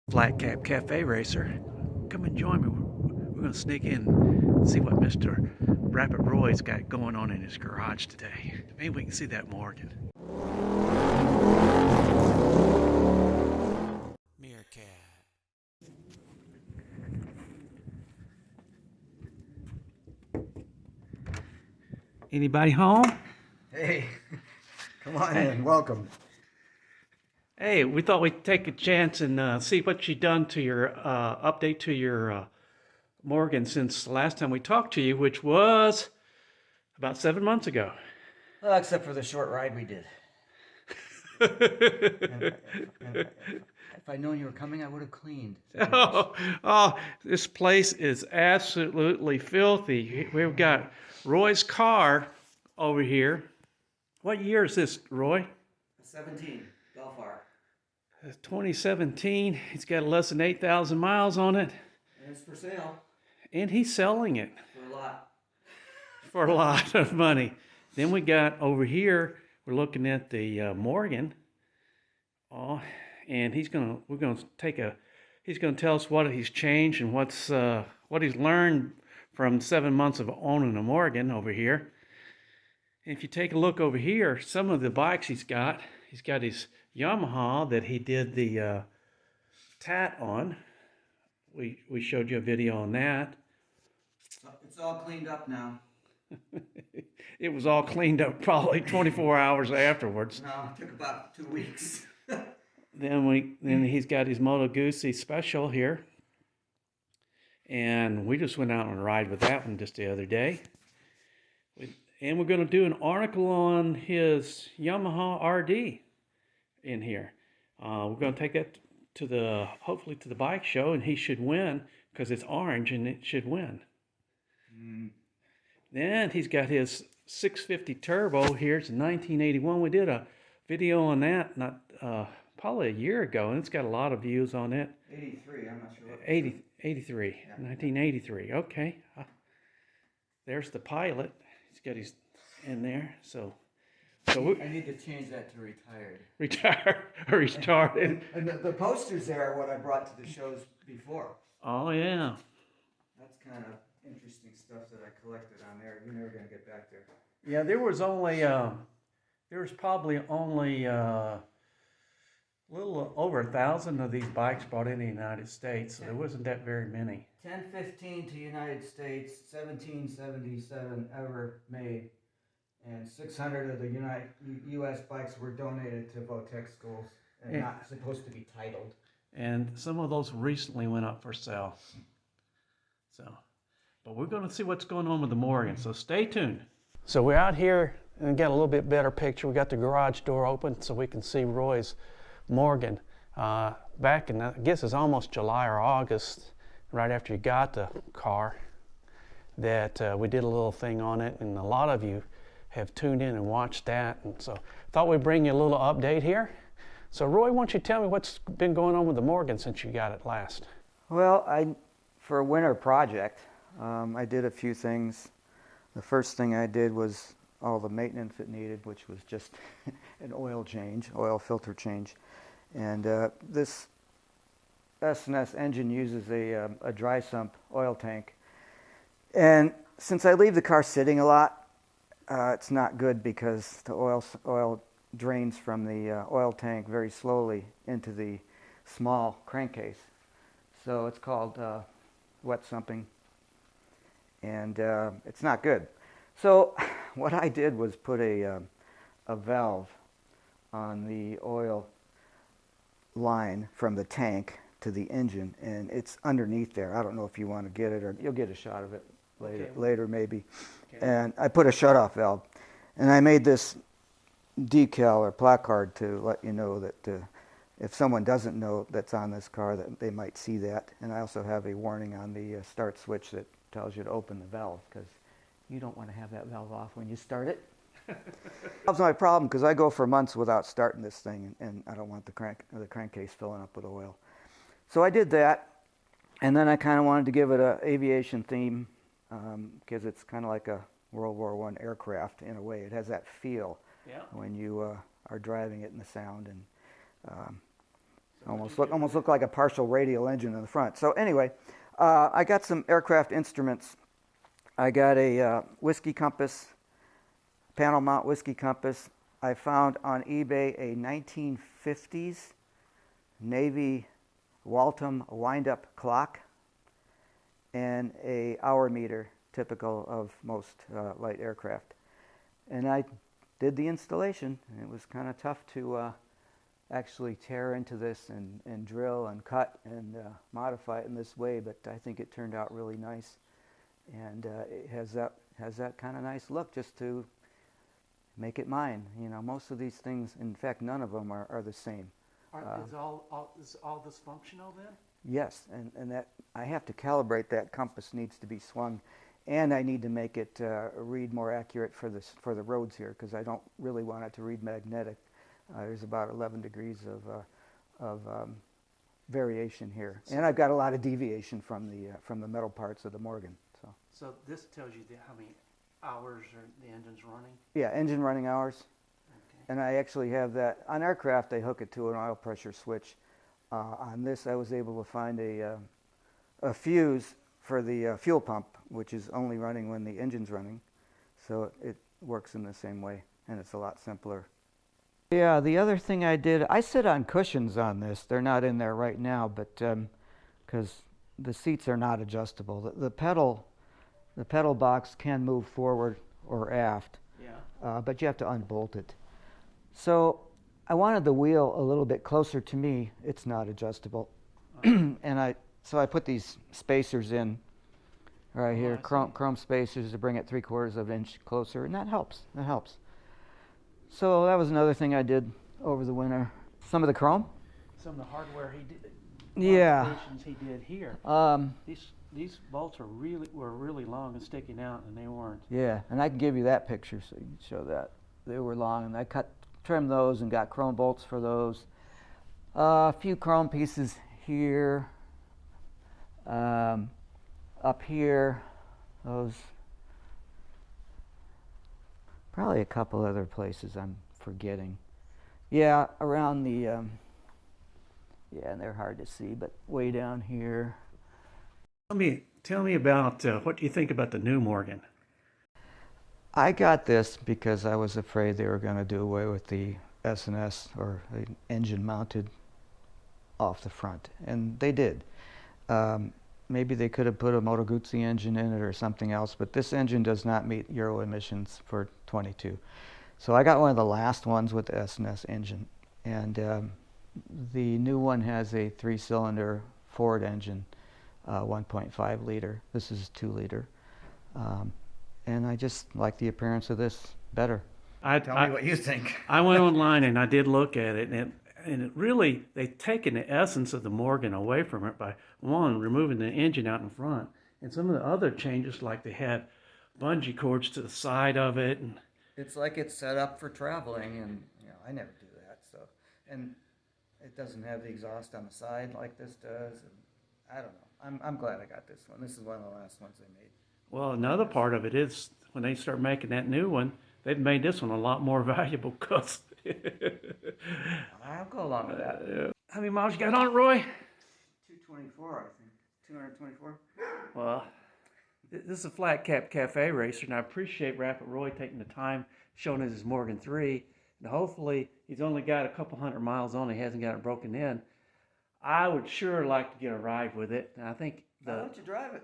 Flat Cap Cafe Racer. Come and join me. We're going to sneak in and see what Mr. Rapid Roy's got going on in his garage today. Maybe we can see that Morgan. Meerkat. Anybody home? Hey, come on in. Welcome. Hey, we thought we'd take a chance and see what you've done to your update to your Morgan since the last time we talked to you, which was about 7 months ago. Well, except for the short ride we did. If I'd known you were coming, I would have cleaned. Oh, this place is absolutely filthy. We've got Roy's car over here. What year is this, Roy? 17, Belfar. 2017. He's got less than 8,000 miles on it. And it's for sale. And he's selling it. For a lot. For a lot of money. Then we got over here, we're looking at the Morgan. Oh, and he's gonna tell us what he's changed and what he's learned from 7 months of owning a Morgan over here. And if you take a look over here, some of the bikes he's got his Yamaha that he did the tat on. We showed you a video on that. It's all cleaned up now. It was all cleaned up probably 24 hours afterwards. No, it took about 2 weeks. Then he's got his Moto Guzzi special here. And we just went out on a ride with that one just the other day. And we're going to do an article on his Yamaha RD in here. We're going to take that hopefully to the bike show, and he should win because it's orange and it should win. Then he's got his 650 turbo here. It's a 1981. We did a video on that probably a year ago, and it's got a lot of views on it. 83, I'm not sure. 83, yeah. 1983. Okay. There's the Pilot. He's got his in there. So I need to change that to retired. Restarted. And the posters there are what I brought to the shows before. Oh yeah. That's kind of interesting stuff that I collected on there. You're never gonna get back there. Yeah, there was probably only a little over 1,000 of these bikes brought in the United States, so there wasn't that very many. 1015 to United States, 1777 ever made, and 600 of the U.S. bikes were donated to Votech schools and not supposed to be titled. And some of those recently went up for sale. But we're going to see what's going on with the Morgan, so stay tuned. So we're out here and get a little bit better picture. We got the garage door open so we can see Roy's Morgan. Back in, I guess it's almost July or August, right after you got the car, that we did a little thing on it, and a lot of you have tuned in and watched that, and so thought we'd bring you a little update here. So Roy, why don't you tell me what's been going on with the Morgan since you got it last? Well, for a winter project, I did a few things. The first thing I did was all the maintenance it needed, which was just an oil filter change. And this S&S engine uses a dry sump oil tank. And since I leave the car sitting a lot, it's not good because the oil drains from the oil tank very slowly into the small crankcase. So it's called wet sumping, and it's not good. So what I did was put a valve on the oil line from the tank to the engine, and it's underneath there. I don't know if you want to get it, or you'll get a shot of it later maybe. Okay. And I put a shutoff valve, and I made this decal or placard to let you know that if someone doesn't know that's on this car, that they might see that. And I also have a warning on the start switch that tells you to open the valve, because you don't want to have that valve off when you start it. That's my problem, because I go for months without starting this thing, and I don't want the crankcase filling up with oil. So I did that, and then I kind of wanted to give it an aviation theme, because it's kind of like a World War I aircraft in a way. It has that feel when you are driving it, and the sound. And Almost looked like a partial radial engine in the front. So anyway, I got some aircraft instruments. I got a whiskey compass, panel mount whiskey compass. I found on eBay a 1950s Navy Waltham wind-up clock and a hour meter, typical of most light aircraft. And I did the installation. And it was kind of tough to actually tear into this and drill and cut and modify it in this way, but I think it turned out really nice. And it has that kind of nice look, just to make it mine. You know, most of these things, in fact, none of them are the same. Is all this functional then? Yes, and that I have to calibrate that compass. Needs to be swung, and I need to make it read more accurate for the roads here, because I don't really want it to read magnetic. There's about 11 degrees of variation here, and I've got a lot of deviation from the metal parts of the Morgan. So this tells you how many hours the engine's running? Yeah, engine running hours. Okay. And I actually have that. On aircraft, they hook it to an oil pressure switch. On this, I was able to find a fuse for the fuel pump, which is only running when the engine's running. So it works in the same way, and it's a lot simpler. Yeah, the other thing I did, I sit on cushions on this. They're not in there right now, but because the seats are not adjustable. The pedal box can move forward or aft, Yeah. but you have to unbolt it. So I wanted the wheel a little bit closer to me. It's not adjustable. And so I put these spacers in right here, chrome spacers, to bring it 3/4 of an inch closer, and that helps. So that was another thing I did over the winter. Some of the chrome. Some of the hardware he did. Yeah. Modifications he did here. These bolts were really long and sticking out, and they weren't. Yeah, and I can give you that picture so you can show that. They were long, and I trimmed those and got chrome bolts for those. A few chrome pieces here, up here, those. Probably a couple other places I'm forgetting. Yeah, around the, yeah, and they're hard to see, but way down here. Tell me about what you think about the new Morgan. I got this because I was afraid they were going to do away with the S&S, or the engine mounted off the front, and they did. Maybe they could have put a Moto Guzzi engine in it or something else, but this engine does not meet Euro emissions for 22. So I got one of the last ones with the S&S engine, and the new one has a 3-cylinder Ford engine, 1.5 liter. This is 2 liter. And I just like the appearance of this better. Tell me what you think. I went online and I did look at it, and it really, they've taken the essence of the Morgan away from it by, one, removing the engine out in front, and some of the other changes, like they had bungee cords to the side of it. And it's like it's set up for traveling, and you know, I never do that. So, and it doesn't have the exhaust on the side like this does. And I don't know. I'm glad I got this one. This is one of the last ones they made. Well, another part of it is when they start making that new one, they've made this one a lot more valuable because. I'll go along with that. How many miles you got on it, Roy? 224, I think. 224. Well, this is a Flat Cap Cafe racer, and I appreciate Rapid Roy taking the time showing us his Morgan 3. And hopefully, he's only got a couple hundred miles on it. He hasn't got it broken in. I would sure like to get a ride with it. And I think Why don't you drive it?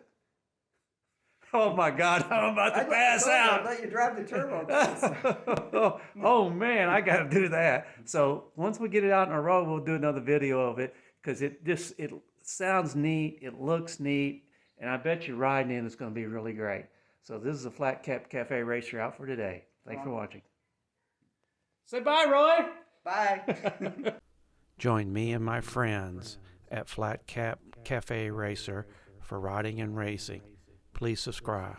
Oh my God, I'm about to pass out. I'll let you drive the turbo. Oh man, I got to do that. So once we get it out on the road, we'll do another video of it, because it sounds neat, it looks neat, and I bet you riding in it's going to be really great. So this is a Flat Cap Cafe racer out for today. Thanks for watching. Say bye, Roy. Bye. Join me and my friends at Flat Cap Cafe Racer for riding and racing. Please subscribe.